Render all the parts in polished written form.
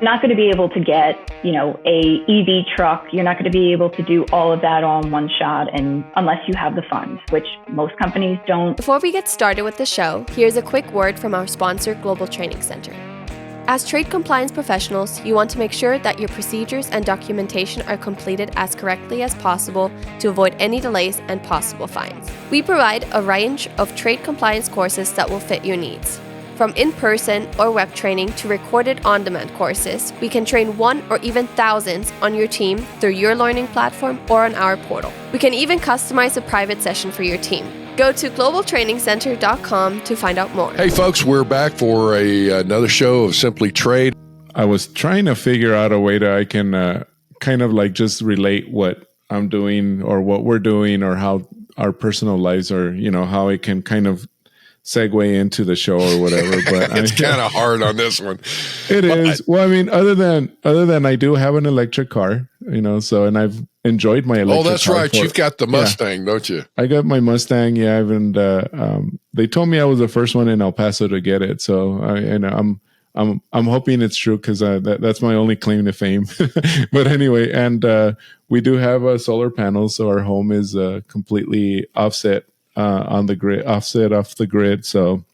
not going to be able to get, a EV truck. You're not going to be able to do all of that all in one shot, and unless you have the funds, which most companies don't. Before we get started with the show, here's a quick word from our sponsor, Global Training Center. As trade compliance professionals, you want to make sure that your procedures and documentation are completed as correctly as possible to avoid any delays and possible fines. We provide a range of trade compliance courses that will fit your needs. From in-person or web training to recorded on-demand courses, we can train one or even thousands on your team through your learning platform or on our portal. We can even customize a private session for your team. Go to globaltrainingcenter.com to find out more. Hey folks, we're back for another show of Simply Trade. I was trying to figure out a way that I can kind of like just relate what I'm doing or what we're doing or how our personal lives are, how it can kind of segue into the show or whatever, but it's kind of hard on this one. It is. Well, I mean, other than I do have an electric car, so, and I've enjoyed my electric car. Oh, that's right. You've got the Mustang, don't you? I got my Mustang. Yeah. And, they told me I was the first one in El Paso to get it. So I'm hoping it's true because that's my only claim to fame. But anyway, and we do have solar panels, so our home is completely offset on the grid, offset off the grid. So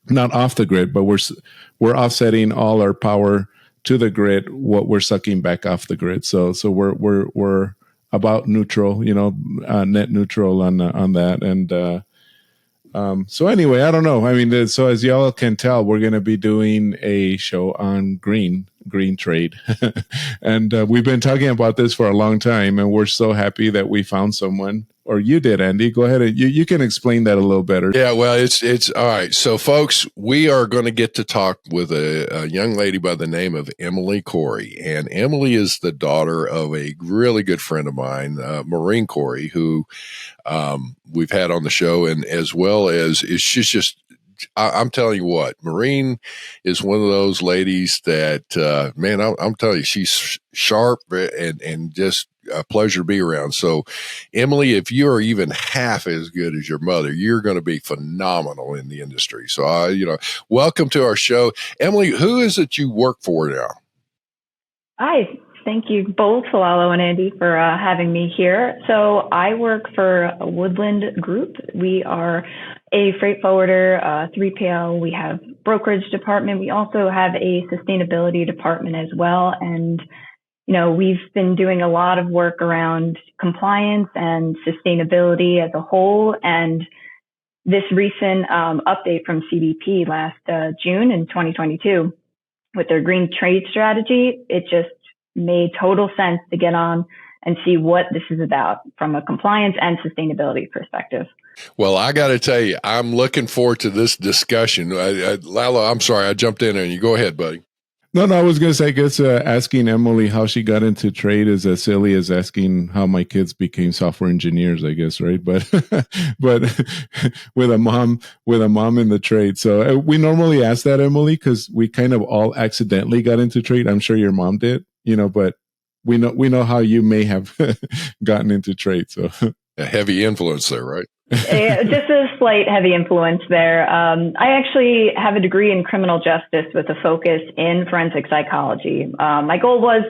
not off the grid, but we're offsetting all our power to the grid, what we're sucking back off the grid. So we're about neutral, net neutral on that. And so anyway, I don't know. I mean, so as y'all can tell, we're going to be doing a show on green trade. And we've been talking about this for a long time, and we're so happy that we found someone. Or you did, Andy. Go ahead and you can explain that a little better. Yeah, well, it's all right. So, folks, we are going to get to talk with a young lady by the name of Emily Cori. And Emily is the daughter of a really good friend of mine, Maureen Cori, who we've had on the show, and as well as she's just, I'm telling you what, Maureen is one of those ladies that, man, I'm telling you, she's sharp and just a pleasure to be around. So, Emily, if you are even half as good as your mother, you're going to be phenomenal in the industry. So, welcome to our show. Emily, who is it you work for now? Hi. Thank you both, Lalo and Andy, for having me here. So I work for Woodland Group. We are a freight forwarder, 3PL. We have brokerage department. We also have a sustainability department as well. And, we've been doing a lot of work around compliance and sustainability as a whole. And this recent update from CBP last June in 2022 with their green trade strategy, it just made total sense to get on and see what this is about from a compliance and sustainability perspective. Well, I got to tell you, I'm looking forward to this discussion. Lalo, I'm sorry, I jumped in there, and you go ahead, buddy. No, I was going to say, I guess asking Emily how she got into trade is as silly as asking how my kids became software engineers, I guess, right? But with a mom in the trade. So we normally ask that, Emily, because we kind of all accidentally got into trade. I'm sure your mom did, but we know how you may have gotten into trade. So a heavy influence there, right? Just a slight heavy influence there. I actually have a degree in criminal justice with a focus in forensic psychology. My goal was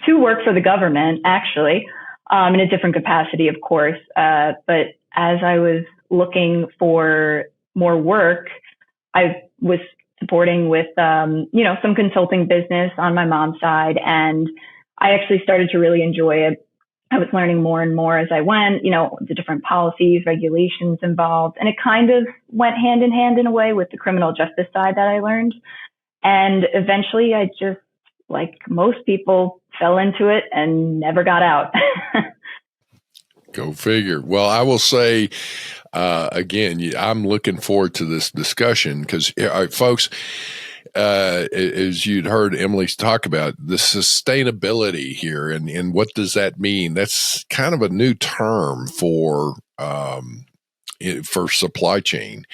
to work for the government, actually, in a different capacity, of course. But as I was looking for more work, I was supporting with, some consulting business on my mom's side. And I actually started to really enjoy it. I was learning more and more as I went, the different policies, regulations involved, and it kind of went hand in hand in a way with the criminal justice side that I learned. And eventually I just, like most people, fell into it and never got out. Go figure. Well, I will say, again, I'm looking forward to this discussion because, folks, as you'd heard Emily talk about, the sustainability here and what does that mean? That's kind of a new term for supply chain.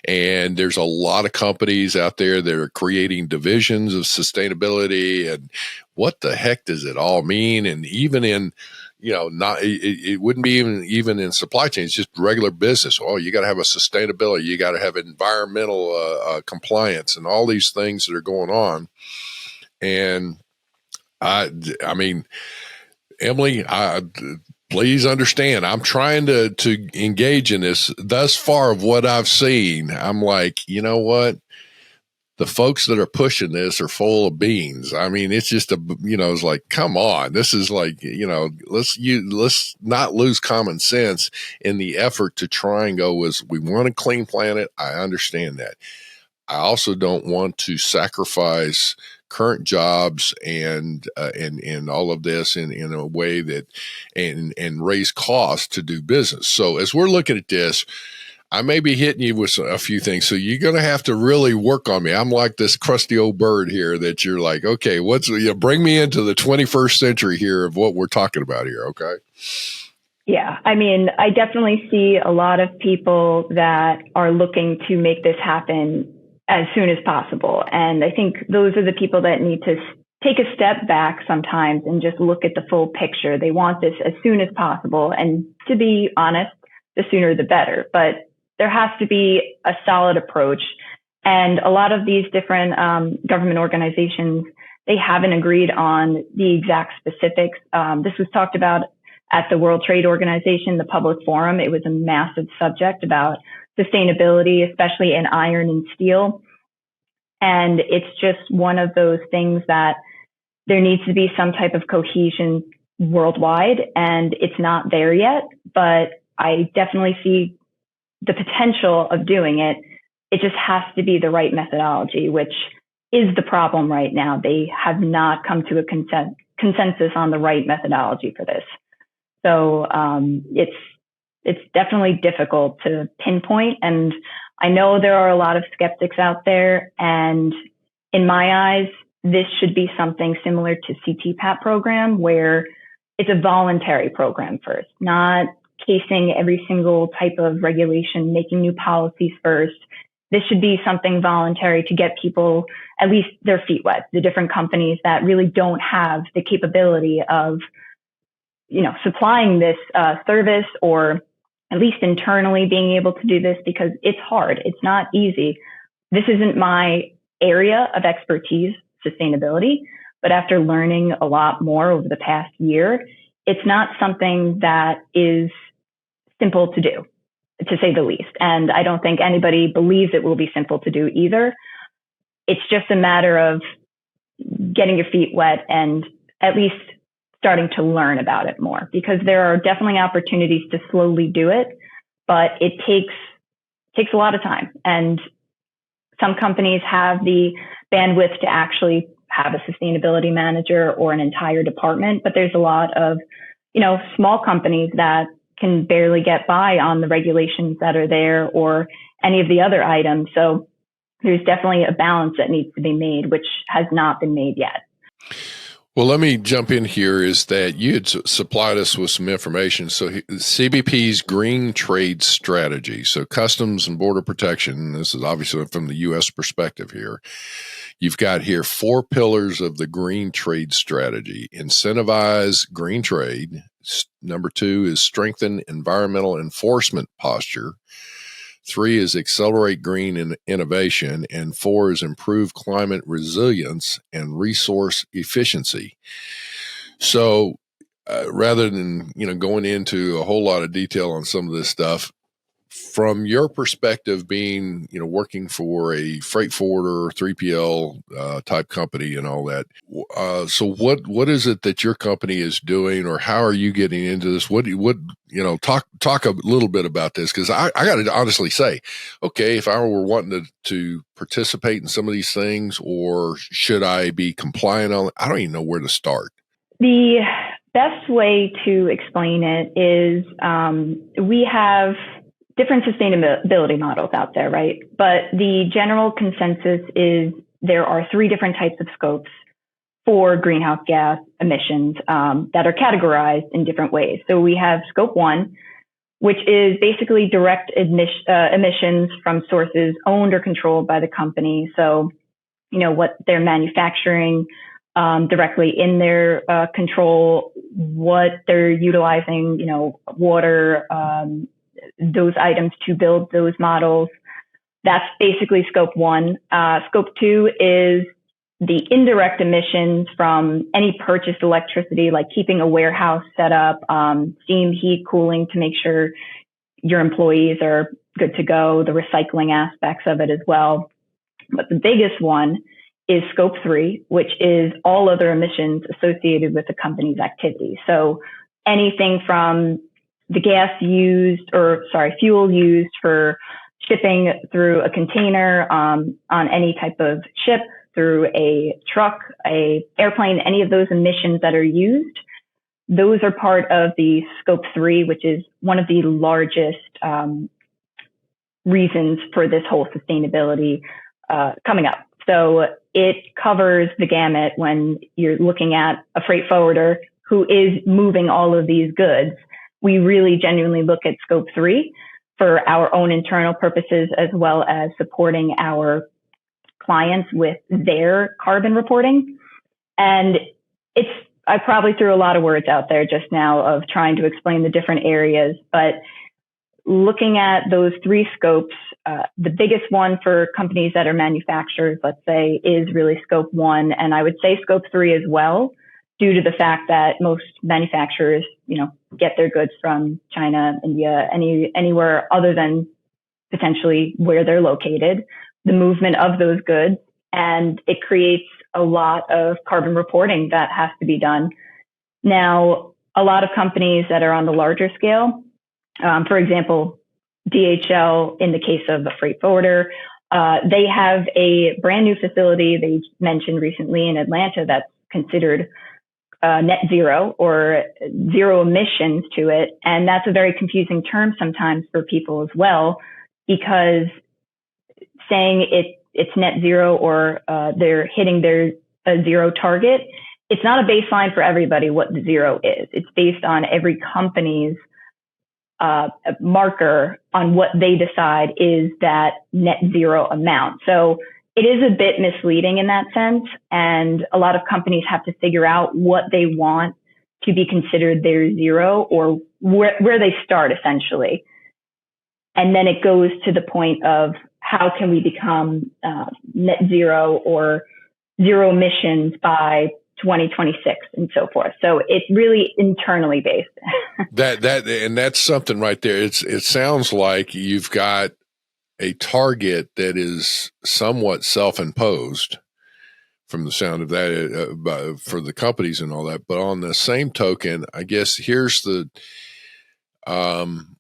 And there's a lot of companies out there that are creating divisions of sustainability. And what the heck does it all mean? And even in it wouldn't be even in supply chain. It's just regular business. Oh, you got to have a sustainability. You got to have environmental compliance and all these things that are going on. And I mean, Emily, please understand, I'm trying to engage in this. Thus far of what I've seen, I'm like, you know what? The folks that are pushing this are full of beans. I mean, it's just it's like, come on, this is like, let's not lose common sense in the effort to try and go with, we want a clean planet. I understand that. I also don't want to sacrifice current jobs and all of this in a way that and raise costs to do business. So as we're looking at this, I may be hitting you with a few things. So you're going to have to really work on me. I'm like this crusty old bird here that you're like, okay, bring me into the 21st century here of what we're talking about here. Okay. Yeah. I mean, I definitely see a lot of people that are looking to make this happen as soon as possible. And I think those are the people that need to take a step back sometimes and just look at the full picture. They want this as soon as possible. And to be honest, the sooner the better. But there has to be a solid approach. And a lot of these different government organizations, they haven't agreed on the exact specifics. This was talked about at the World Trade Organization, the public forum. It was a massive subject about sustainability, especially in iron and steel. And it's just one of those things that there needs to be some type of cohesion worldwide, and it's not there yet. But I definitely see the potential of doing it. It just has to be the right methodology, which is the problem right now. They have not come to a consensus on the right methodology for this. So it's definitely difficult to pinpoint. And I know there are a lot of skeptics out there. And in my eyes, this should be something similar to CTPAT program, where it's a voluntary program first, not casing every single type of regulation, making new policies first. This should be something voluntary to get people at least their feet wet, the different companies that really don't have the capability of, supplying this service, or at least internally being able to do this, because it's hard. It's not easy. This isn't my area of expertise, sustainability, but after learning a lot more over the past year, it's not something that is simple to do, to say the least. And I don't think anybody believes it will be simple to do either. It's just a matter of getting your feet wet and at least starting to learn about it more, because there are definitely opportunities to slowly do it, but it takes a lot of time. And some companies have the bandwidth to actually have a sustainability manager or an entire department, but there's a lot of, small companies that can barely get by on the regulations that are there or any of the other items. So there's definitely a balance that needs to be made, which has not been made yet. Well, let me jump in here, is that you had supplied us with some information. So CBP's Green Trade Strategy, so Customs and Border Protection, this is obviously from the U.S. perspective here. You've got here 4 pillars of the Green Trade Strategy. Incentivize green trade. Number 2 is strengthen environmental enforcement posture. 3 is accelerate green innovation, and 4 is improve climate resilience and resource efficiency. So rather than, going into a whole lot of detail on some of this stuff, from your perspective, being, working for a freight forwarder, 3PL type company and all that. So what is it that your company is doing, or how are you getting into this? Talk a little bit about this, because I got to honestly say, okay, if I were wanting to participate in some of these things, or should I be compliant on it? I don't even know where to start. The best way to explain it is we have different sustainability models out there, right? But the general consensus is there are 3 different types of scopes for greenhouse gas emissions that are categorized in different ways. So we have scope 1, which is basically direct emissions from sources owned or controlled by the company. So, what they're manufacturing directly in their control, what they're utilizing, water, those items to build those models. That's basically scope 1. Scope 2 is the indirect emissions from any purchased electricity, like keeping a warehouse set up, steam, heat, cooling to make sure your employees are good to go, the recycling aspects of it as well. But the biggest one is scope 3, which is all other emissions associated with the company's activity. So anything from the fuel used for shipping through a container, on any type of ship, through a truck, a airplane, any of those emissions that are used, those are part of the scope 3, which is one of the largest reasons for this whole sustainability coming up. So it covers the gamut when you're looking at a freight forwarder who is moving all of these goods. We really genuinely look at scope 3 for our own internal purposes, as well as supporting our clients with their carbon reporting. And I probably threw a lot of words out there just now of trying to explain the different areas, but looking at those 3 scopes, the biggest one for companies that are manufacturers, let's say, is really scope 1. And I would say scope 3 as well, due to the fact that most manufacturers, get their goods from China, India, anywhere other than potentially where they're located, the movement of those goods. And it creates a lot of carbon reporting that has to be done. Now, a lot of companies that are on the larger scale, for example, DHL, in the case of a freight forwarder, they have a brand new facility they mentioned recently in Atlanta that's considered net zero or zero emissions to it. And that's a very confusing term sometimes for people as well, because saying it's net zero or they're hitting their zero target, it's not a baseline for everybody what the zero is. It's based on every company's marker on what they decide is that net zero amount. So it is a bit misleading in that sense. And a lot of companies have to figure out what they want to be considered their zero, or where they start essentially. And then it goes to the point of how can we become net zero or zero emissions by 2026 and so forth. So it's really internally based. And that's something right there. It sounds like you've got a target that is somewhat self-imposed from the sound of that for the companies and all that. But on the same token, I guess here's the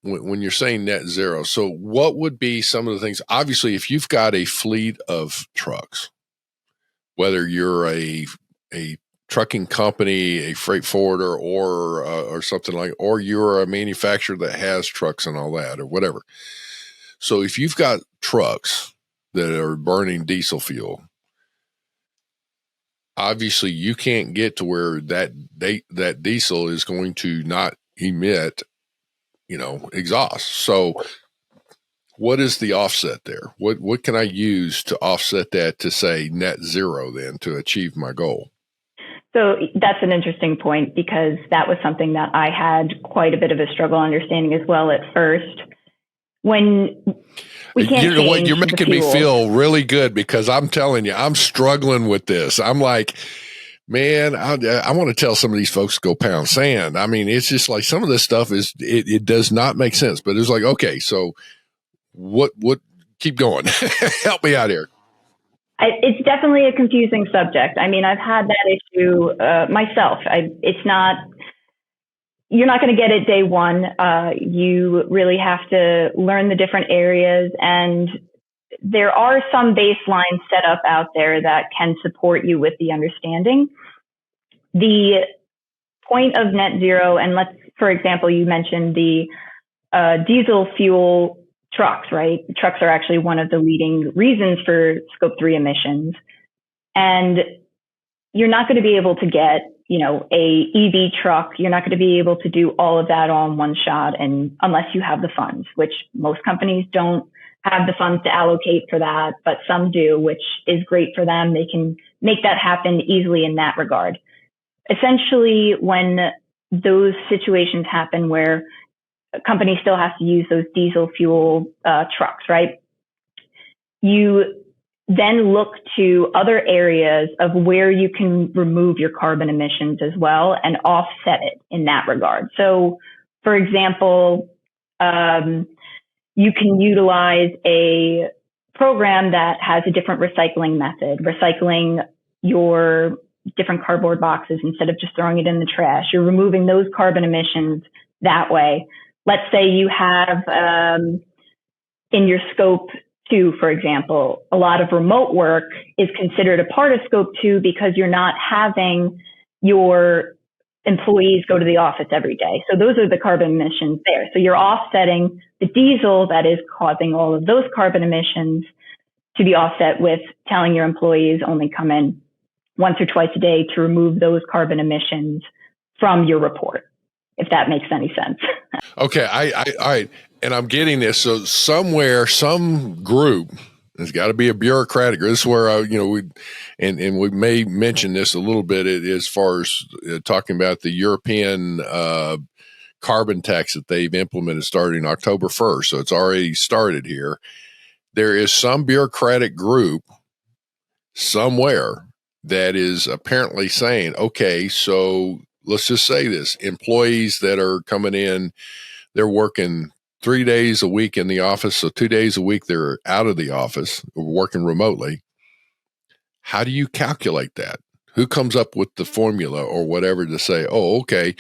when you're saying net zero. So what would be some of the things? Obviously, if you've got a fleet of trucks, whether you're a trucking company, a freight forwarder, or something like, or you're a manufacturer that has trucks and all that, or whatever. So if you've got trucks that are burning diesel fuel, obviously you can't get to where that diesel is going to not emit, exhaust. So what is the offset there? What can I use to offset that to say net zero then to achieve my goal? So that's an interesting point, because that was something that I had quite a bit of a struggle understanding as well at first. When we can't you know what, change you're making me feel really good, because I'm telling you, I'm struggling with this. I'm like, man, I want to tell some of these folks to go pound sand. I mean, it's just like some of this stuff it does not make sense, but it's like, okay, so what, keep going. Help me out here. It's definitely a confusing subject. I mean, I've had that issue myself. You're not going to get it day one. You really have to learn the different areas, and there are some baselines set up out there that can support you with the understanding. The point of net zero, and for example, you mentioned the diesel fuel trucks, right? Trucks are actually one of the leading reasons for scope 3 emissions. And you're not going to be able to get, a EV truck. You're not going to be able to do all of that all in one shot, and unless you have the funds, which most companies don't have the funds to allocate for that, but some do, which is great for them. They can make that happen easily in that regard. Essentially, when those situations happen where a company still has to use those diesel fuel trucks, right? You then look to other areas of where you can remove your carbon emissions as well and offset it in that regard. So, for example, you can utilize a program that has a different recycling method, recycling your different cardboard boxes instead of just throwing it in the trash. You're removing those carbon emissions that way. Let's say you have in your scope 2, for example, a lot of remote work is considered a part of scope 2 because you're not having your employees go to the office every day. So those are the carbon emissions there. So you're offsetting the diesel that is causing all of those carbon emissions to be offset with telling your employees only come in once or twice a day to remove those carbon emissions from your report, if that makes any sense. Okay. All right. And I'm getting this. So somewhere, some group, there's got to be a bureaucratic. This is where we may mention this a little bit as far as talking about the European carbon tax that they've implemented starting October 1st. So it's already started here. There is some bureaucratic group somewhere that is apparently saying, okay, so let's just say this: employees that are coming in, they're working 3 days a week in the office. So 2 days a week, they're out of the office working remotely. How do you calculate that? Who comes up with the formula or whatever to say, oh, okay,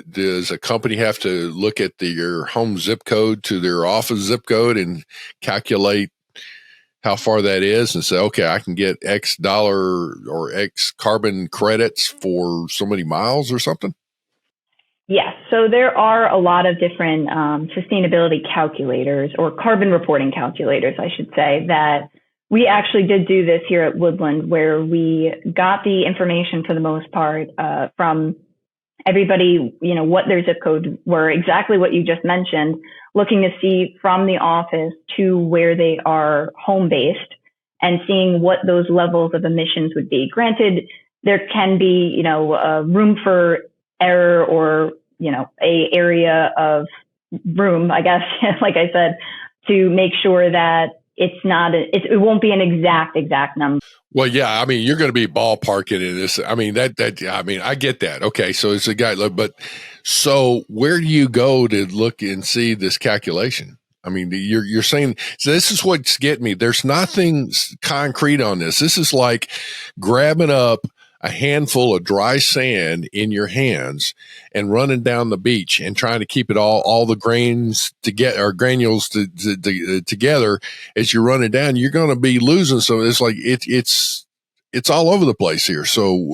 does a company have to look at your home zip code to their office zip code and calculate how far that is and say, okay, I can get X dollar or X carbon credits for so many miles or something? Yes. So there are a lot of different sustainability calculators, or carbon reporting calculators, I should say, that we actually did do this here at Woodland, where we got the information for the most part from everybody, what their zip codes were, exactly what you just mentioned, looking to see from the office to where they are home based and seeing what those levels of emissions would be. Granted, there can be, room for error or, a area of room, I guess, like I said, to make sure that it won't be an exact number. Well, yeah, I mean, you're going to be ballparking in this. I mean, I get that. Okay. So it's a guy, but so where do you go to look and see this calculation? I mean, you're saying, so this is what's getting me. There's nothing concrete on this. This is like grabbing up a handful of dry sand in your hands and running down the beach and trying to keep it all the grains granules together as you're running down. You're going to be losing some. It's like it's all over the place here. So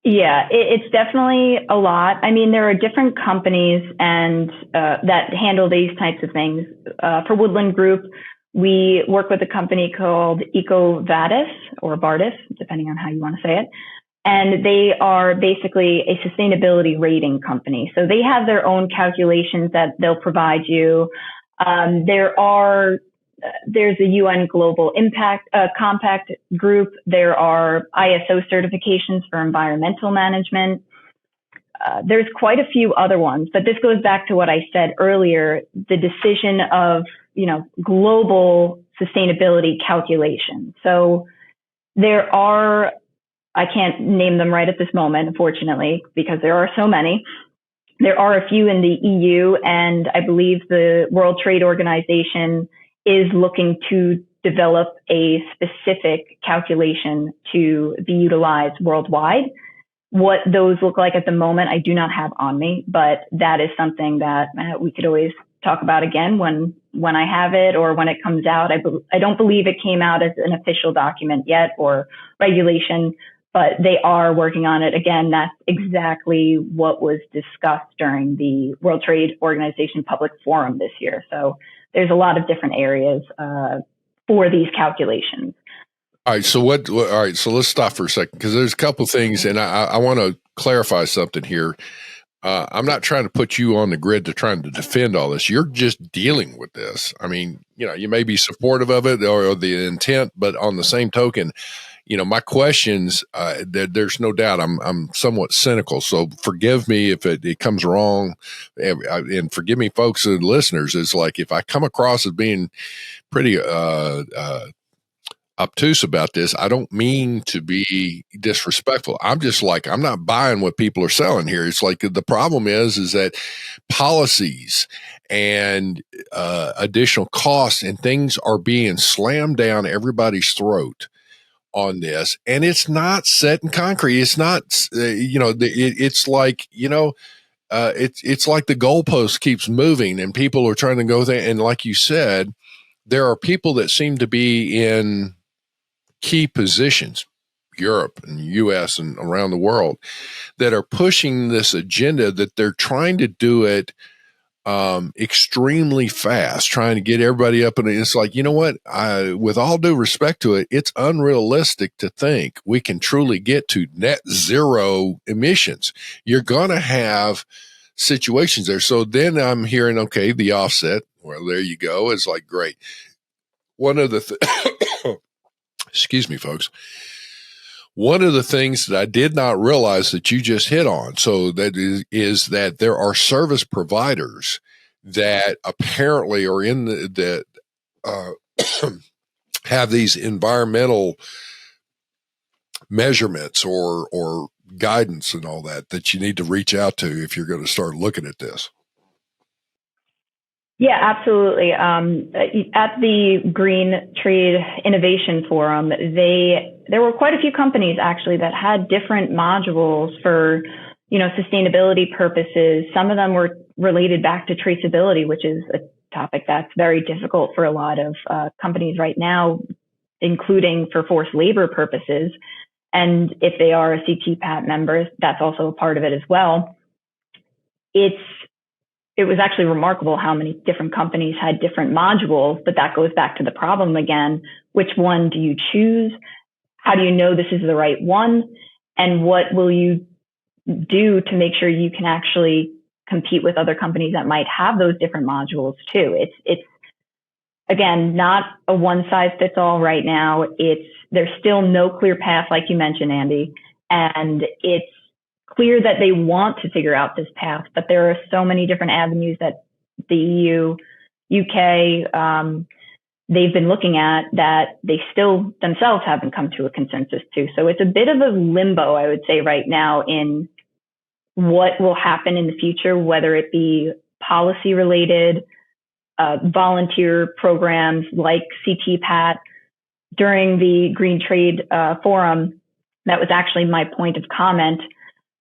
yeah, it's definitely a lot. I mean, there are different companies and that handle these types of things. For Woodland Group, we work with a company called EcoVadis or Bardis, depending on how you want to say it. And they are basically a sustainability rating company. So they have their own calculations that they'll provide you. There's a UN Global Impact Compact group. There are ISO certifications for environmental management. There's quite a few other ones, but this goes back to what I said earlier, the decision of, global sustainability calculations. So there are, I can't name them right at this moment, unfortunately, because there are so many. There are a few in the EU, and I believe the World Trade Organization is looking to develop a specific calculation to be utilized worldwide. What those look like at the moment, I do not have on me, but that is something that we could always talk about again when I have it or when it comes out. I don't believe it came out as an official document yet or regulation, but they are working on it. Again, that's exactly what was discussed during the World Trade Organization Public Forum this year. So there's a lot of different areas for these calculations. All right. So all right. So let's stop for a second because there's a couple of things, and I want to clarify something here. I'm not trying to put you on the grid to trying to defend all this. You're just dealing with this. I mean, you may be supportive of it or the intent, but on the same token, my questions, there's no doubt I'm somewhat cynical. So forgive me if it comes wrong, and forgive me, folks and listeners. It's like if I come across as being pretty obtuse about this, I don't mean to be disrespectful. I'm just like, I'm not buying what people are selling here. It's like the problem is that policies and additional costs and things are being slammed down everybody's throat on this, and it's not set in concrete. It's not, it's like, it's like the goalpost keeps moving, and people are trying to go there. And like you said, there are people that seem to be in key positions, Europe and US and around the world, that are pushing this agenda, that they're trying to do it extremely fast, trying to get everybody up. And it's like, you know what? With all due respect to it, it's unrealistic to think we can truly get to net zero emissions. You're going to have situations there. So then I'm hearing, okay, the offset. Well, there you go. It's like, great. One of the excuse me, folks. One of the things that I did not realize that you just hit on, so that is that there are service providers that apparently are in that have these environmental measurements or guidance and all that you need to reach out to if you're going to start looking at this. Yeah, absolutely. At the Green Trade Innovation Forum, there were quite a few companies actually that had different modules for, sustainability purposes. Some of them were related back to traceability, which is a topic that's very difficult for a lot of companies right now, including for forced labor purposes. And if they are a CTPAT member, that's also a part of it as well. It was actually remarkable how many different companies had different modules, but that goes back to the problem again. Which one do you choose? How do you know this is the right one? And what will you do to make sure you can actually compete with other companies that might have those different modules too? It's again, not a one size fits all right now. There's still no clear path, like you mentioned, Andy, and it's clear that they want to figure out this path, but there are so many different avenues that the EU, UK, they've been looking at that they still themselves haven't come to a consensus to. So it's a bit of a limbo, I would say, right now in what will happen in the future, whether it be policy related, volunteer programs like CTPAT. During the Green Trade Forum, that was actually my point of comment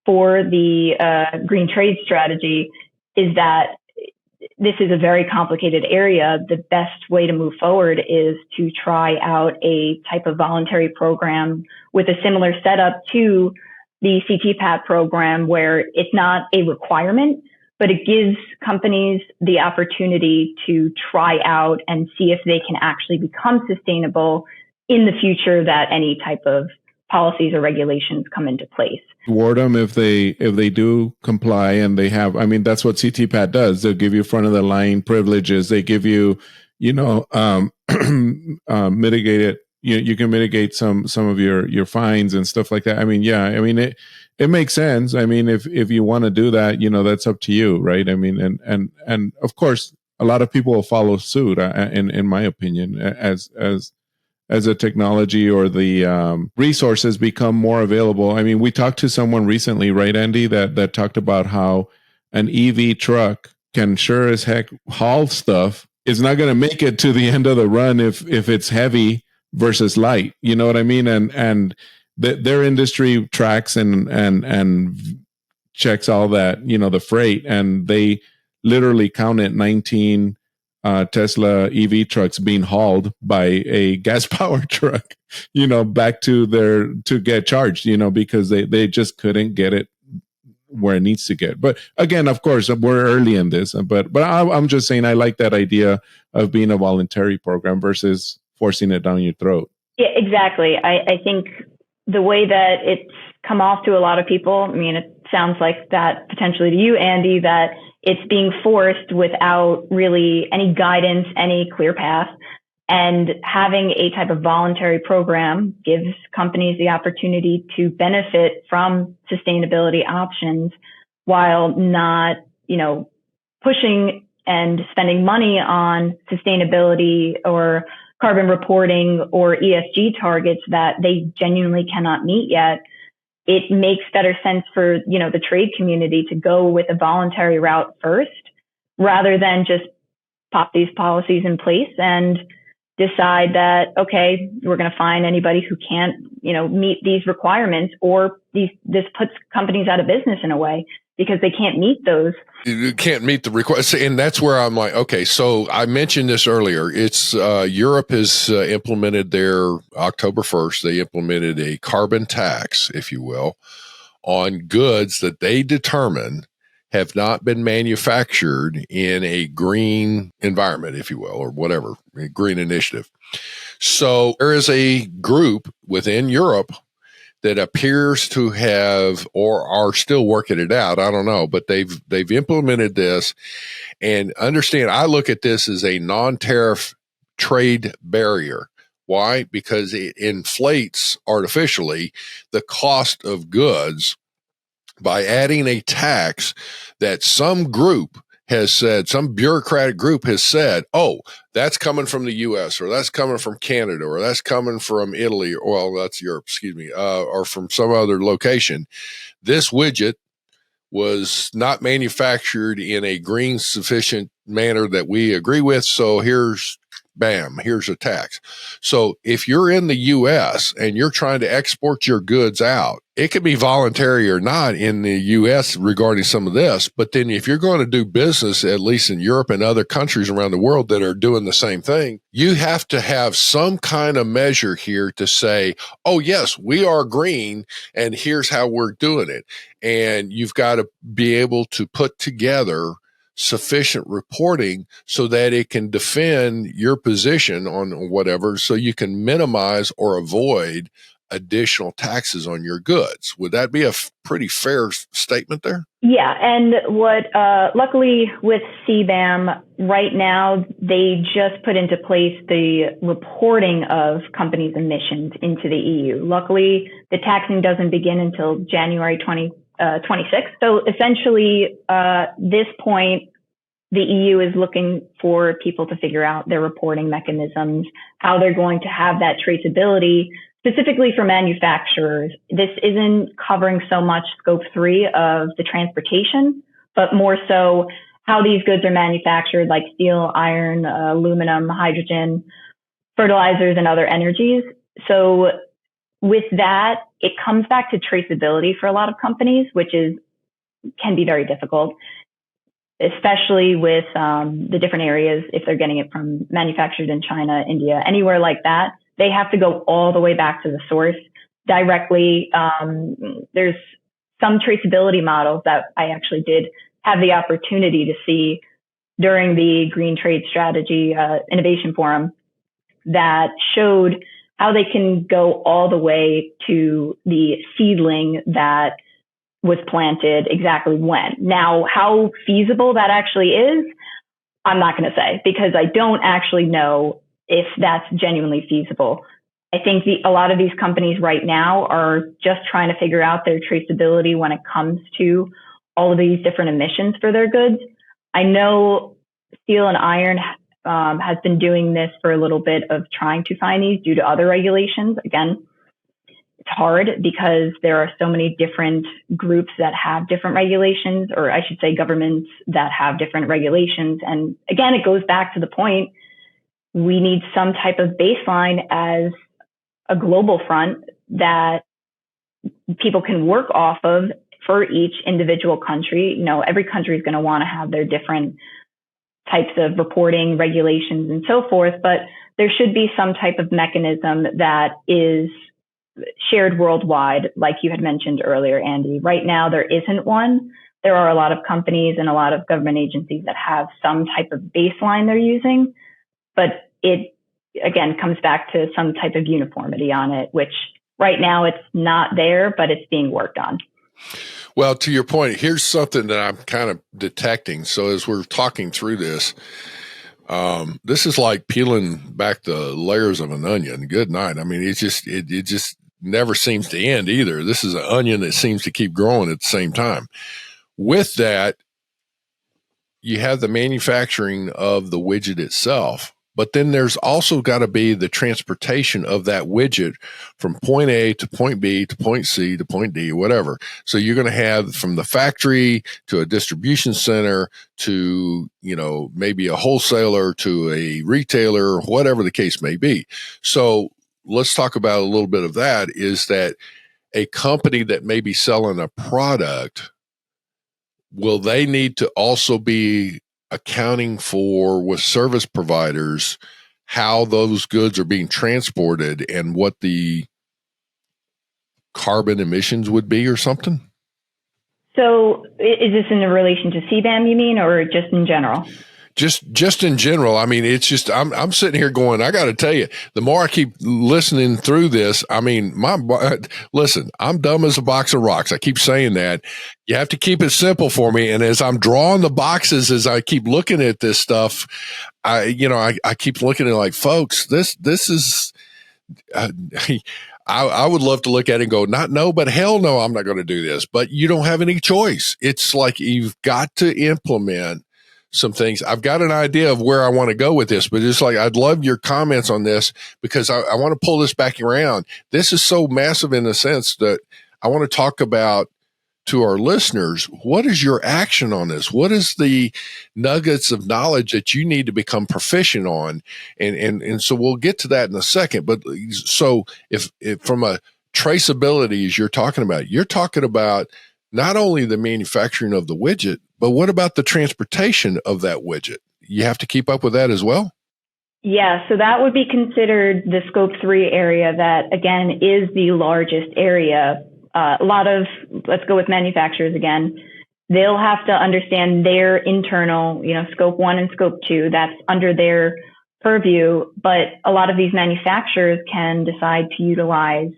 for the green trade strategy, is that this is a very complicated area. The best way to move forward is to try out a type of voluntary program with a similar setup to the CTPAT program, where it's not a requirement, but it gives companies the opportunity to try out and see if they can actually become sustainable in the future, that any type of policies or regulations come into place. Reward them if they do comply, and they have. I mean, that's what CTPAT does. They'll give you front of the line privileges. They give you, mitigate it. You can mitigate some of your fines and stuff like that. I mean, yeah. I mean, it makes sense. I mean, if you want to do that, that's up to you, right? I mean, and of course, a lot of people will follow suit. In my opinion, as a technology or the resources become more available. I mean, we talked to someone recently, right, Andy, that talked about how an EV truck can sure as heck haul stuff. It's not going to make it to the end of the run if it's heavy versus light. You know what I mean? And their industry tracks and checks all that, the freight, and they literally counted 19 Tesla EV trucks being hauled by a gas powered truck, back to get charged, because they just couldn't get it where it needs to get. But again, of course, we're early in this, but I'm just saying, I like that idea of being a voluntary program versus forcing it down your throat. Yeah, exactly. I think the way that it's come off to a lot of people, I mean, it sounds like that potentially to you, Andy, that it's being forced without really any guidance, any clear path. And having a type of voluntary program gives companies the opportunity to benefit from sustainability options while not, pushing and spending money on sustainability or carbon reporting or ESG targets that they genuinely cannot meet yet. It makes better sense for, the trade community to go with a voluntary route first, rather than just pop these policies in place and decide that, okay, we're going to fine anybody who can't, meet these requirements, or this puts companies out of business in a way because they can't meet those. You can't meet the requirements. And that's where I'm like, okay, so I mentioned this earlier. It's Europe has implemented their October 1st, they implemented a carbon tax, if you will, on goods that they determine have not been manufactured in a green environment, if you will, or whatever, a green initiative. So there is a group within Europe that appears to have, or are still working it out. I don't know, but they've implemented this. And understand, I look at this as a non-tariff trade barrier. Why? Because it inflates artificially the cost of goods by adding a tax that some group has said, some bureaucratic group has said, oh, that's coming from the U.S. or that's coming from Canada or that's coming from Italy, or well, that's Europe, or from some other location. This widget was not manufactured in a green sufficient manner that we agree with. So here's a tax. So if you're in the U.S. and you're trying to export your goods out, it could be voluntary or not in the U.S. regarding some of this. But then if you're going to do business, at least in Europe and other countries around the world that are doing the same thing, you have to have some kind of measure here to say, oh, yes, we are green and here's how we're doing it. And you've got to be able to put together sufficient reporting so that it can defend your position on whatever, so you can minimize or avoid additional taxes on your goods. Would that be a pretty fair statement there? Yeah. And luckily with CBAM right now, they just put into place the reporting of companies' emissions into the EU. Luckily, the taxing doesn't begin until January 2026. So essentially, this point, the EU is looking for people to figure out their reporting mechanisms, how they're going to have that traceability, specifically for manufacturers. This isn't covering so much scope 3 of the transportation, but more so how these goods are manufactured, like steel, iron, aluminum, hydrogen, fertilizers, and other energies. So with that, it comes back to traceability for a lot of companies, which can be very difficult, especially with the different areas. If they're getting it from manufactured in China, India, anywhere like that, they have to go all the way back to the source directly. There's some traceability models that I actually did have the opportunity to see during the Green Trade Strategy Innovation Forum that showed how they can go all the way to the seedling that was planted exactly when. Now, how feasible that actually is, I'm not going to say, because I don't actually know if that's genuinely feasible. I think a lot of these companies right now are just trying to figure out their traceability when it comes to all of these different emissions for their goods. I know steel and iron has been doing this for a little bit of trying to find these due to other regulations. Again, it's hard because there are so many different groups that have different regulations, or I should say governments that have different regulations. And again, it goes back to the point, we need some type of baseline as a global front that people can work off of for each individual country. You know, every country is going to want to have their different types of reporting regulations and so forth, but there should be some type of mechanism that is shared worldwide, like you had mentioned earlier, Andy. Right now, there isn't one. There are a lot of companies and a lot of government agencies that have some type of baseline they're using, but it, again, comes back to some type of uniformity on it, which right now it's not there, but it's being worked on. Well, to your point, here's something that I'm kind of detecting. So as we're talking through this, This is like peeling back the layers of an onion. Good night. I mean, it just never seems to end either. This is an onion that seems to keep growing at the same time. With that, you have the manufacturing of the widget itself, but then there's also got to be the transportation of that widget from point A to point B to point C to point D, whatever. So you're going to have from the factory to a distribution center to, maybe a wholesaler to a retailer, whatever the case may be. So let's talk about a little bit of that, is that a company that may be selling a product, will they need to also be accounting for, with service providers, how those goods are being transported and what the carbon emissions would be or something? So is this in relation to CBAM, you mean, or just in general? Just in general. I mean, it's just, I'm sitting here going, I got to tell you, the more I keep listening through this, I mean, listen, I'm dumb as a box of rocks. I keep saying that. You have to keep it simple for me. And as I'm drawing the boxes, as I keep looking at this stuff, I keep looking at it like, folks, this is, I would love to look at it and go, not no, but hell no, I'm not going to do this. But you don't have any choice. It's like you've got to implement some things. I've got an idea of where I want to go with this, but it's like, I'd love your comments on this, because I want to pull this back around. This is so massive in the sense that I want to talk about to our listeners, what is your action on this? What is the nuggets of knowledge that you need to become proficient on? And so we'll get to that in a second. But so if from a traceability, as you're talking about not only the manufacturing of the widget, but what about the transportation of that widget? You have to keep up with that as well? Yeah, so that would be considered the Scope 3 area that, again, is the largest area. Let's go with manufacturers again. They'll have to understand their internal, Scope 1 and Scope 2. That's under their purview. But a lot of these manufacturers can decide to utilize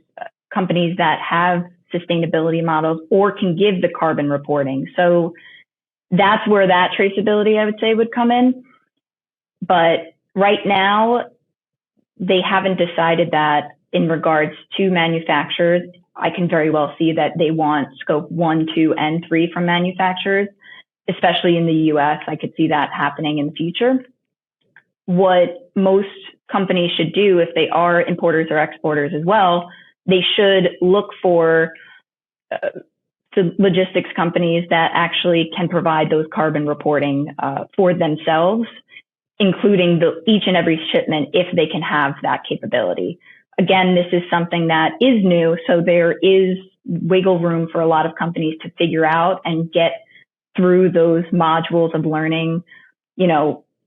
companies that have sustainability models or can give the carbon reporting. So that's where that traceability, I would say, would come in. But right now, they haven't decided that in regards to manufacturers. I can very well see that they want Scope 1, 2, and 3 from manufacturers, especially in the US. I could see that happening in the future. What most companies should do, if they are importers or exporters as well, they should look for logistics companies that actually can provide those carbon reporting for themselves, including each and every shipment, if they can have that capability. Again, this is something that is new, so there is wiggle room for a lot of companies to figure out and get through those modules of learning,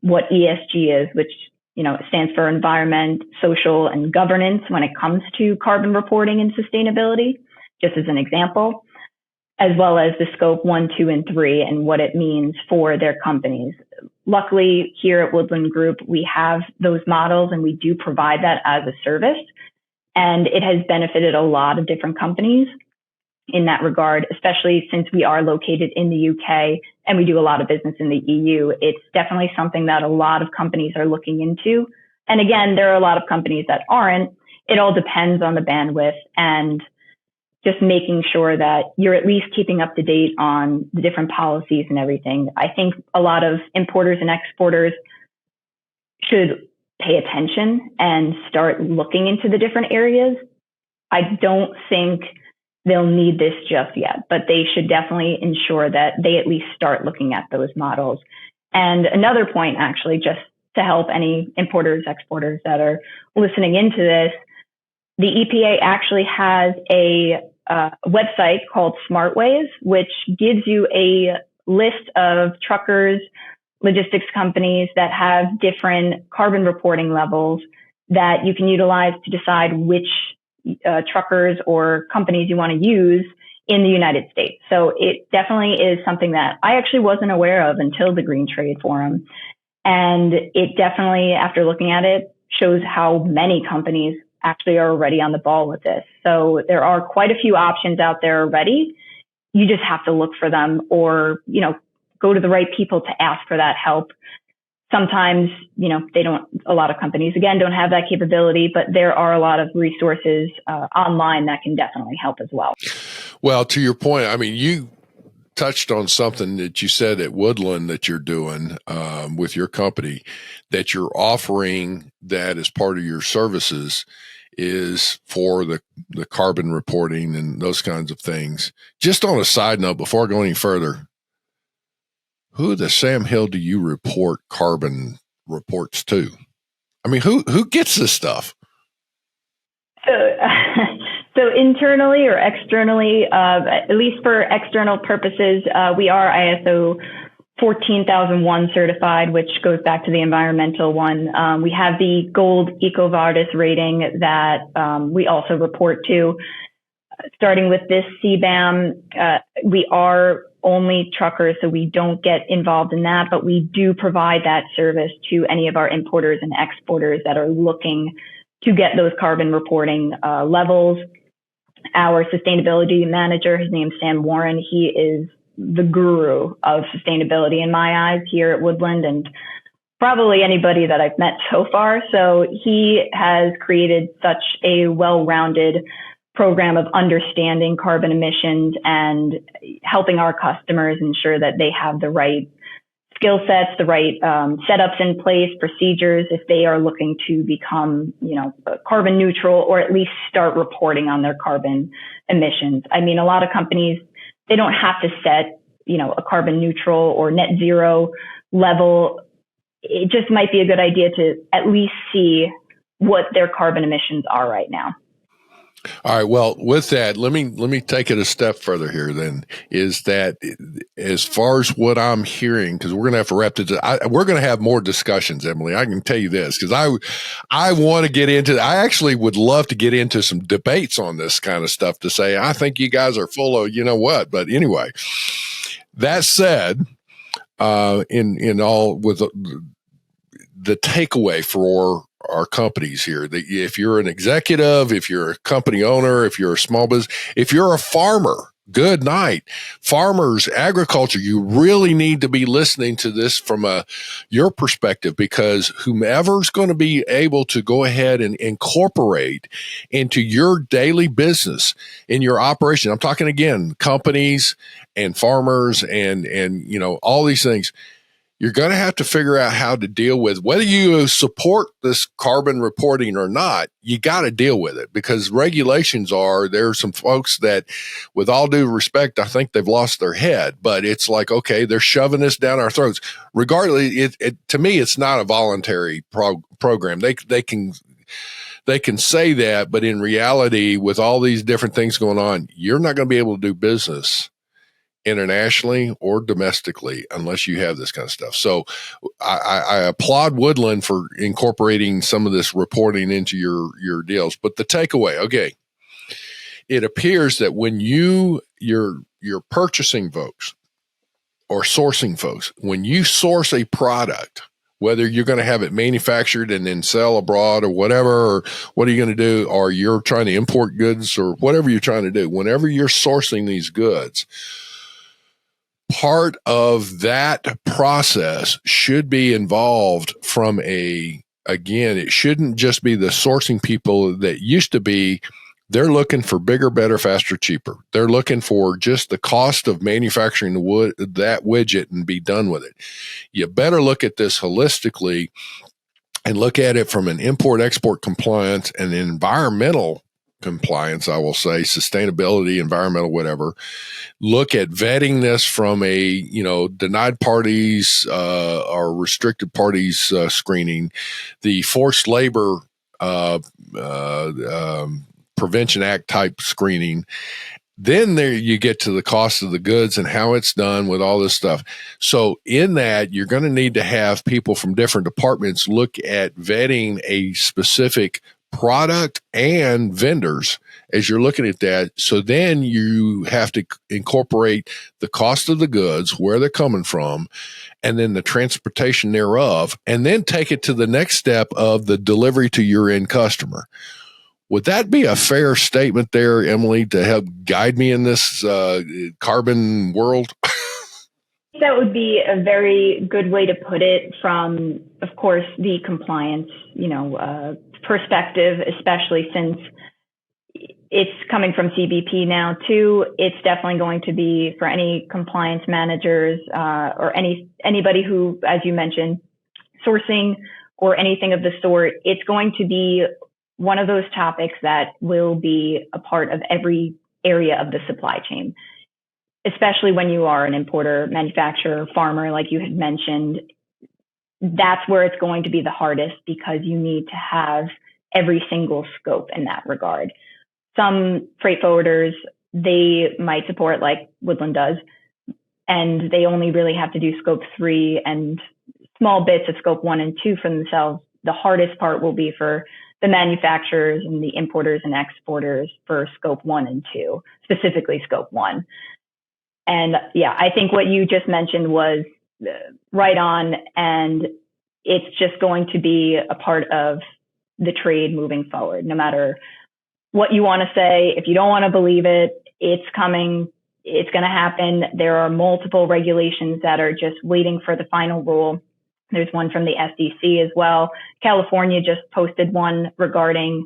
what ESG is, which, stands for environment, social, and governance when it comes to carbon reporting and sustainability, just as an example, as well as the Scope 1, 2, and 3 and what it means for their companies. Luckily, here at Woodland Group, we have those models and we do provide that as a service. And it has benefited a lot of different companies in that regard, especially since we are located in the UK and we do a lot of business in the EU. It's definitely something that a lot of companies are looking into. And again, there are a lot of companies that aren't. It all depends on the bandwidth and just making sure that you're at least keeping up to date on the different policies and everything. I think a lot of importers and exporters should pay attention and start looking into the different areas. I don't think they'll need this just yet, but they should definitely ensure that they at least start looking at those models. And another point, actually, just to help any importers, exporters that are listening into this, the EPA actually has a website called SmartWays, which gives you a list of truckers, logistics companies that have different carbon reporting levels that you can utilize to decide which truckers or companies you want to use in the United States. So it definitely is something that I actually wasn't aware of until the Green Trade Forum. And it definitely, after looking at it, shows how many companies actually are already on the ball with this. So there are quite a few options out there already. You just have to look for them or, go to the right people to ask for that help. sometimes, a lot of companies, again, don't have that capability, but there are a lot of resources online that can definitely help as well. Well, to your point, I mean, you touched on something that you said at Woodland that you're doing with your company, that you're offering that as part of your services is for the carbon reporting and those kinds of things. Just on a side note, before I go any further, who the Sam Hill do you report carbon reports to? I mean, who gets this stuff? So internally or externally, at least for external purposes, we are ISO 14001 certified, which goes back to the environmental one. We have the gold EcoVadis rating that we also report to. Starting with this CBAM, we are only truckers, so we don't get involved in that, but we do provide that service to any of our importers and exporters that are looking to get those carbon reporting levels. Our sustainability manager, his name's Sam Warren, he is the guru of sustainability in my eyes here at Woodland, and probably anybody that I've met so far. So he has created such a well-rounded program of understanding carbon emissions and helping our customers ensure that they have the right skill sets, the right setups in place, procedures, if they are looking to become, carbon neutral, or at least start reporting on their carbon emissions. I mean, a lot of companies, they don't have to set, a carbon neutral or net zero level. It just might be a good idea to at least see what their carbon emissions are right now. All right. Well, with that, let me take it a step further here. Then is that as far as what I'm hearing, because we're going to have to wrap it. We're going to have more discussions, Emily. I can tell you this because I want to get into. I actually would love to get into some debates on this kind of stuff to say I think you guys are full of what. But anyway, that said, in all with the takeaway for our companies here, that if you're an executive, if you're a company owner, if you're a small business, if you're a farmer, good night. Farmers, agriculture, you really need to be listening to this from your perspective, because whomever's going to be able to go ahead and incorporate into your daily business, in your operation, I'm talking again, companies and farmers and all these things, you're going to have to figure out how to deal with whether you support this carbon reporting or not. You got to deal with it, because regulations there are some folks that, with all due respect, I think they've lost their head, but it's like, okay, they're shoving this down our throats. Regardless, to me, it's not a voluntary program. They can say that, but in reality, with all these different things going on, you're not going to be able to do business internationally or domestically unless you have this kind of stuff. So I applaud Woodland for incorporating some of this reporting into your deals. But the takeaway, okay, it appears that when you're purchasing folks or sourcing folks, when you source a product, whether you're going to have it manufactured and then sell abroad or whatever, or what are you going to do, or you're trying to import goods or whatever you're trying to do, whenever you're sourcing these goods, part of that process should be involved from again, it shouldn't just be the sourcing people that used to be. They're looking for bigger, better, faster, cheaper. They're looking for just the cost of manufacturing that widget and be done with it. You better look at this holistically and look at it from an import-export compliance and environmental compliance, I will say, sustainability, environmental, whatever. Look at vetting this from a, denied parties or restricted parties screening, the forced labor Prevention Act type screening. Then there you get to the cost of the goods and how it's done with all this stuff. So in that, you're going to need to have people from different departments look at vetting a specific product and vendors as you're looking at that. So then you have to incorporate the cost of the goods, where they're coming from, and then the transportation thereof, and then take it to the next step of the delivery to your end customer. Would that be a fair statement there, Emily, to help guide me in this carbon world? that would be a very good way to put it from, of course, the compliance, perspective, especially since it's coming from CBP now too. It's definitely going to be for any compliance managers or anybody who, as you mentioned, sourcing or anything of the sort. It's going to be one of those topics that will be a part of every area of the supply chain, especially when you are an importer, manufacturer, farmer, like you had mentioned. That's where it's going to be the hardest because you need to have every single scope in that regard. Some freight forwarders, they might support like Woodland does, and they only really have to do scope 3 and small bits of scope 1 and 2 for themselves. The hardest part will be for the manufacturers and the importers and exporters for scope 1 and 2, specifically scope 1. And yeah, I think what you just mentioned was right on, and it's just going to be a part of the trade moving forward. No matter what you want to say, if you don't want to believe it, it's coming, it's going to happen. There are multiple regulations that are just waiting for the final rule. There's one from the SEC as well. California just posted one regarding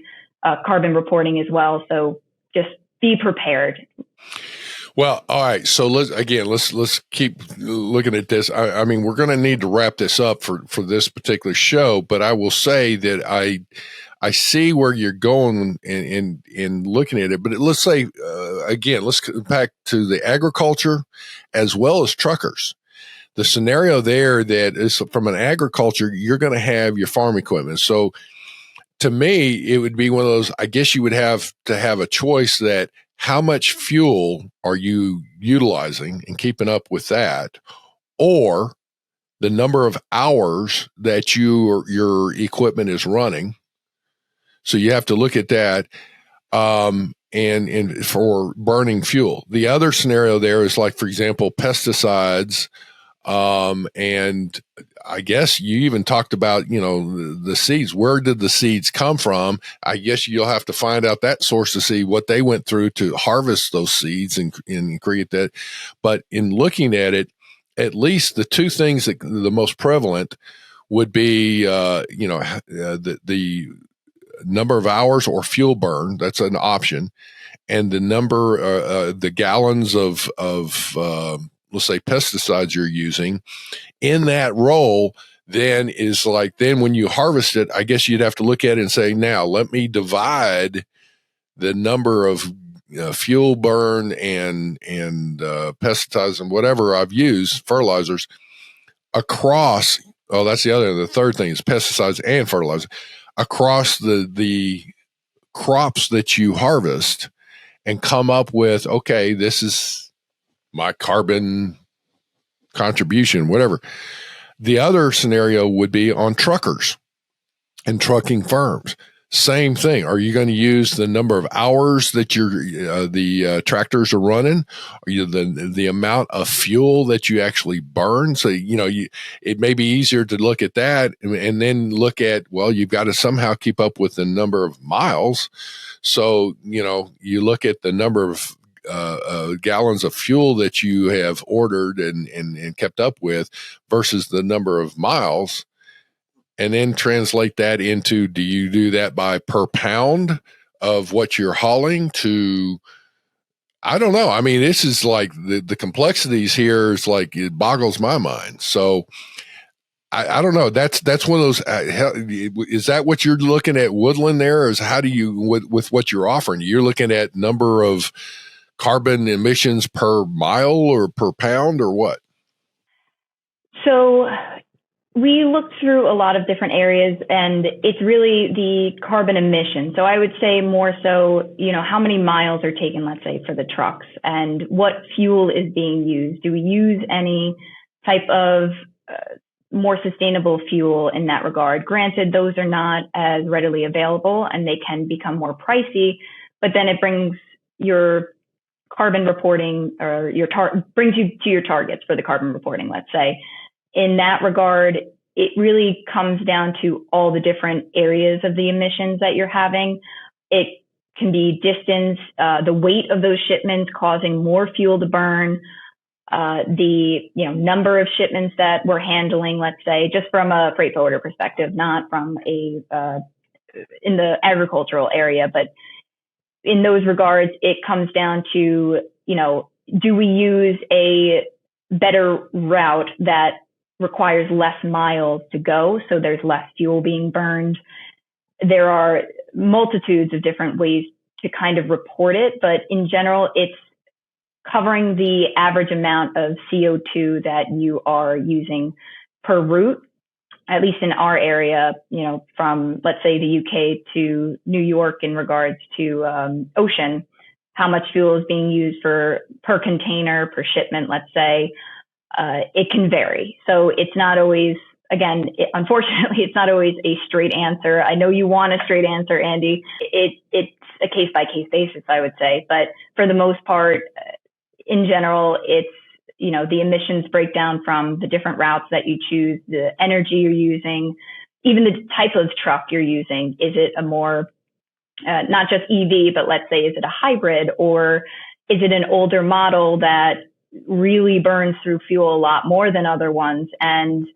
carbon reporting as well. So just be prepared. Well, all right. So let's keep looking at this. I mean, we're going to need to wrap this up for this particular show, but I will say that I see where you're going in looking at it. But let's say again, let's come back to the agriculture as well as truckers. The scenario there that is from an agriculture, you're going to have your farm equipment. So to me, it would be one of those, I guess you would have to have a choice that how much fuel are you utilizing and keeping up with that, or the number of hours that your equipment is running. So you have to look at that and for burning fuel. The other scenario there is like, for example, pesticides. And I guess you even talked about, the seeds. Where did the seeds come from? I guess you'll have to find out that source to see what they went through to harvest those seeds and create that. But in looking at it, at least the two things that the most prevalent would be, the number of hours or fuel burn. That's an option. And the number, the gallons of let's say pesticides you're using in that role, then when you harvest it, I guess you'd have to look at it and say, now let me divide the number of fuel burn and pesticides and whatever I've used, fertilizers, across. Oh, that's the third thing is pesticides and fertilizer across the crops that you harvest, and come up with, okay, this is my carbon contribution, whatever. The other scenario would be on truckers and trucking firms. Same thing. Are you going to use the number of hours that the tractors are running? Are you the amount of fuel that you actually burn? So, it may be easier to look at that and then look at, well, you've got to somehow keep up with the number of miles. So, you look at the number of gallons of fuel that you have ordered and kept up with versus the number of miles, and then translate that into, do you do that by per pound of what you're hauling to, I don't know. I mean, this is like the complexities here is like, it boggles my mind. So I don't know. That's one of those, is that what you're looking at Woodland there? Or is how do you, with what you're offering, you're looking at number of carbon emissions per mile or per pound or what? So we looked through a lot of different areas, and it's really the carbon emission. So I would say more so, how many miles are taken, let's say, for the trucks, and what fuel is being used. Do we use any type of more sustainable fuel in that regard? Granted, those are not as readily available and they can become more pricey, but then it brings your carbon reporting or brings you to your targets for the carbon reporting, let's say. In that regard, it really comes down to all the different areas of the emissions that you're having. It can be distance, the weight of those shipments causing more fuel to burn, the number of shipments that we're handling, let's say, just from a freight forwarder perspective, not from a in the agricultural area, but in those regards, it comes down to, do we use a better route that requires less miles to go, so there's less fuel being burned? There are multitudes of different ways to kind of report it, but in general, it's covering the average amount of CO2 that you are using per route, at least in our area, from, let's say, the UK to New York in regards to ocean, how much fuel is being used per container, per shipment, let's say. It can vary. So it's not always, unfortunately, it's not always a straight answer. I know you want a straight answer, Andy. It's a case-by-case basis, I would say. But for the most part, in general, it's, the emissions break down from the different routes that you choose, the energy you're using, even the type of truck you're using. Is it a more, not just EV, but let's say, is it a hybrid, or is it an older model that really burns through fuel a lot more than other ones? And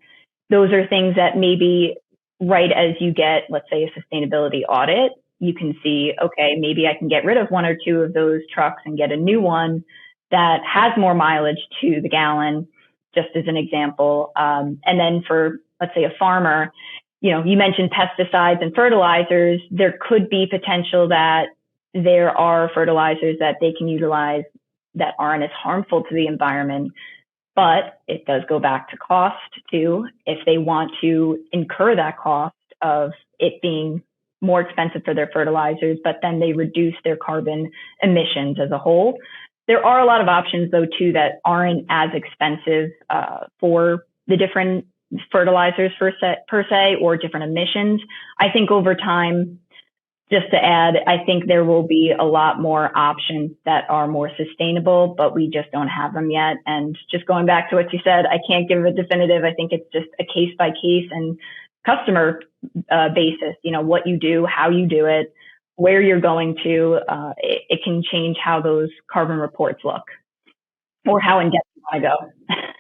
those are things that maybe right as you get, let's say, a sustainability audit, you can see, okay, maybe I can get rid of one or two of those trucks and get a new one that has more mileage to the gallon, just as an example. And then for, let's say, a farmer, you mentioned pesticides and fertilizers. There could be potential that there are fertilizers that they can utilize that aren't as harmful to the environment. But it does go back to cost too. If they want to incur that cost of it being more expensive for their fertilizers, but then they reduce their carbon emissions as a whole. There are a lot of options, though, too, that aren't as expensive for the different fertilizers per se, or different emissions. I think over time, just to add, I think there will be a lot more options that are more sustainable, but we just don't have them yet. And just going back to what you said, I can't give a definitive. I think it's just a case by case and customer basis, what you do, how you do it, where you're going to, it can change how those carbon reports look or how in depth you want to go.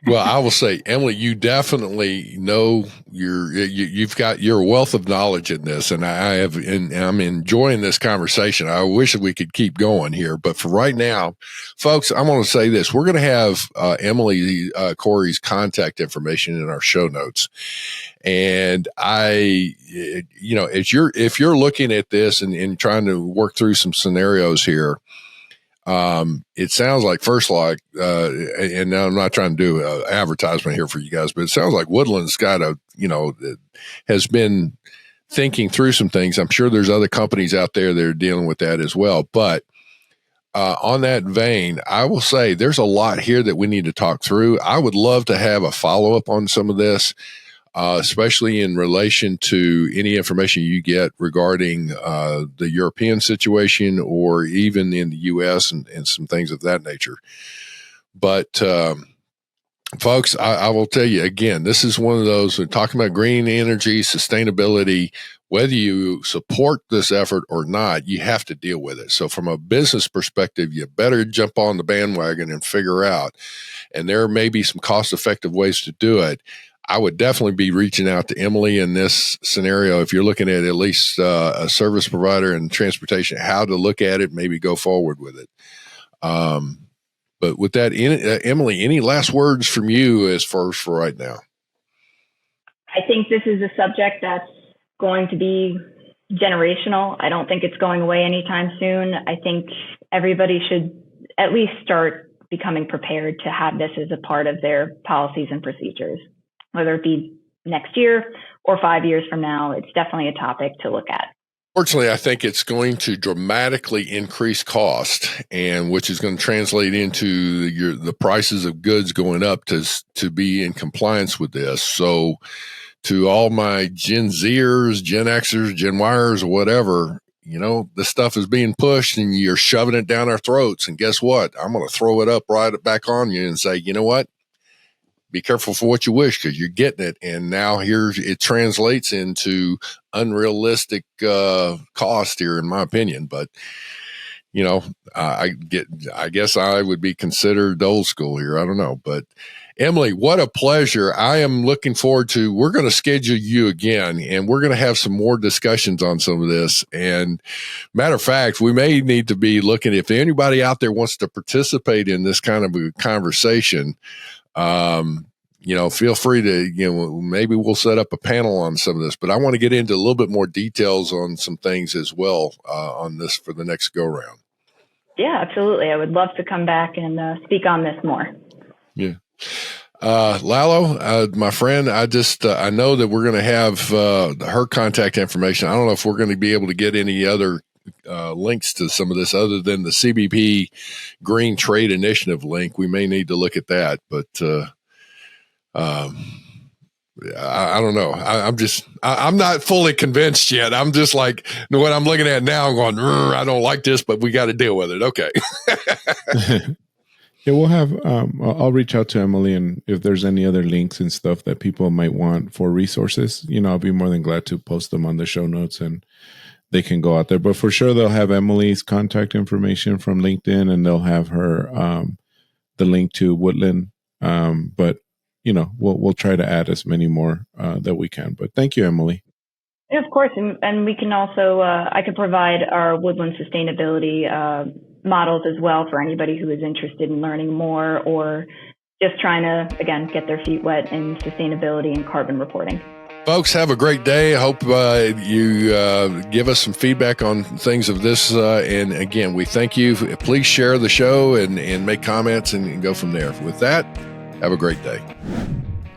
Well, I will say, Emily, you definitely know you've got your wealth of knowledge in this, and I'm enjoying this conversation. I wish we could keep going here, but for right now, folks, I'm going to say this: we're going to have Emily Cori's contact information in our show notes. And if you're looking at this and trying to work through some scenarios here, it sounds like and now I'm not trying to do advertisement here for you guys, but it sounds like Woodland's got has been thinking through some things. I'm sure there's other companies out there that are dealing with that as well. But on that vein, I will say there's a lot here that we need to talk through. I would love to have a follow-up on some of this. Especially in relation to any information you get regarding the European situation, or even in the U.S. and some things of that nature. But folks, I will tell you again, this is one of those, we're talking about green energy, sustainability, whether you support this effort or not, you have to deal with it. So from a business perspective, you better jump on the bandwagon and figure out, and there may be some cost-effective ways to do it. I would definitely be reaching out to Emily in this scenario. If you're looking at least a service provider and transportation, how to look at it, maybe go forward with it. But with that, Emily, any last words from you as far as for right now? I think this is a subject that's going to be generational. I don't think it's going away anytime soon. I think everybody should at least start becoming prepared to have this as a part of their policies and procedures. Whether it be next year or 5 years from now, it's definitely a topic to look at. Fortunately, I think it's going to dramatically increase cost, and which is going to translate into the prices of goods going up to be in compliance with this. So to all my Gen Zers, Gen Xers, Gen Yers, or whatever, this stuff is being pushed and you're shoving it down our throats. And guess what? I'm going to throw it up right back on you and say, you know what? Be careful for what you wish, because you're getting it. And now it translates into unrealistic cost here, in my opinion. But I guess I would be considered old school here. I don't know, but Emily, what a pleasure. I am looking forward to, we're going to schedule you again and we're going to have some more discussions on some of this. And matter of fact, we may need to be looking, if anybody out there wants to participate in this kind of a conversation, feel free to, maybe we'll set up a panel on some of this, but I want to get into a little bit more details on some things as well, on this for the next go round. Yeah, absolutely. I would love to come back and speak on this more. Yeah. Lalo, my friend, I know that we're going to have, her contact information. I don't know if we're going to be able to get any other, links to some of this other than the CBP Green Trade Initiative link. We may need to look at that, but, I don't know. I'm not fully convinced yet. I'm just like, what I'm looking at now, I'm going, I don't like this, but we got to deal with it. Okay. Yeah, we'll have, I'll reach out to Emily, and if there's any other links and stuff that people might want for resources, I'll be more than glad to post them on the show notes and they can go out there. But for sure, they'll have Emily's contact information from LinkedIn, and they'll have her, the link to Woodland. But we'll try to add as many more that we can. But thank you, Emily. Yeah, of course. And we can also, I can provide our Woodland sustainability models as well for anybody who is interested in learning more or just trying to, again, get their feet wet in sustainability and carbon reporting. Folks, have a great day. I hope you give us some feedback on things of this. And again, we thank you. Please share the show and make comments and go from there. With that, have a great day.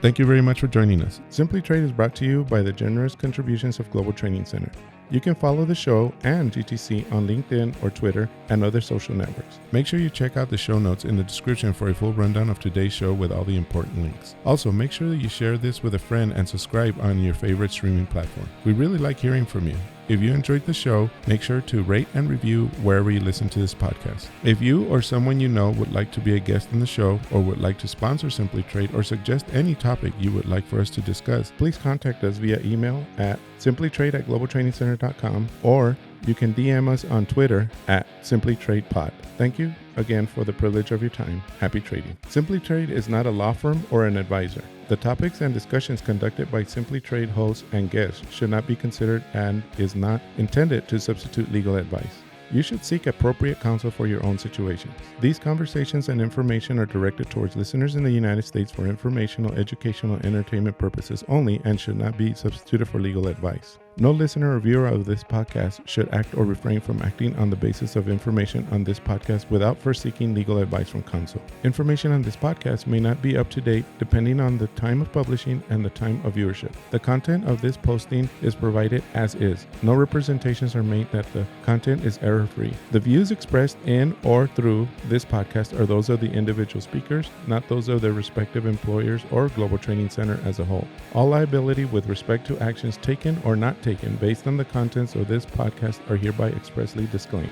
Thank you very much for joining us. Simply Trade is brought to you by the generous contributions of Global Training Center. You can follow the show and GTC on LinkedIn or Twitter and other social networks. Make sure you check out the show notes in the description for a full rundown of today's show with all the important links. Also, make sure that you share this with a friend and subscribe on your favorite streaming platform. We really like hearing from you. If you enjoyed the show, make sure to rate and review wherever you listen to this podcast. If you or someone you know would like to be a guest on the show or would like to sponsor Simply Trade or suggest any topic you would like for us to discuss, please contact us via email at simplytrade@globaltrainingcenter.com, or you can DM us on Twitter at simplytradepod. Thank you again for the privilege of your time. Happy trading. Simply Trade is not a law firm or an advisor. The topics and discussions conducted by Simply Trade hosts and guests should not be considered and is not intended to substitute legal advice. You should seek appropriate counsel for your own situations. These conversations and information are directed towards listeners in the United States for informational, educational, and entertainment purposes only and should not be substituted for legal advice. No listener or viewer of this podcast should act or refrain from acting on the basis of information on this podcast without first seeking legal advice from counsel. Information on this podcast may not be up to date depending on the time of publishing and the time of viewership. The content of this posting is provided as is. No representations are made that the content is error-free. The views expressed in or through this podcast are those of the individual speakers, not those of their respective employers or Global Training Center as a whole. All liability with respect to actions taken or not taken based on the contents of this podcast are hereby expressly disclaimed.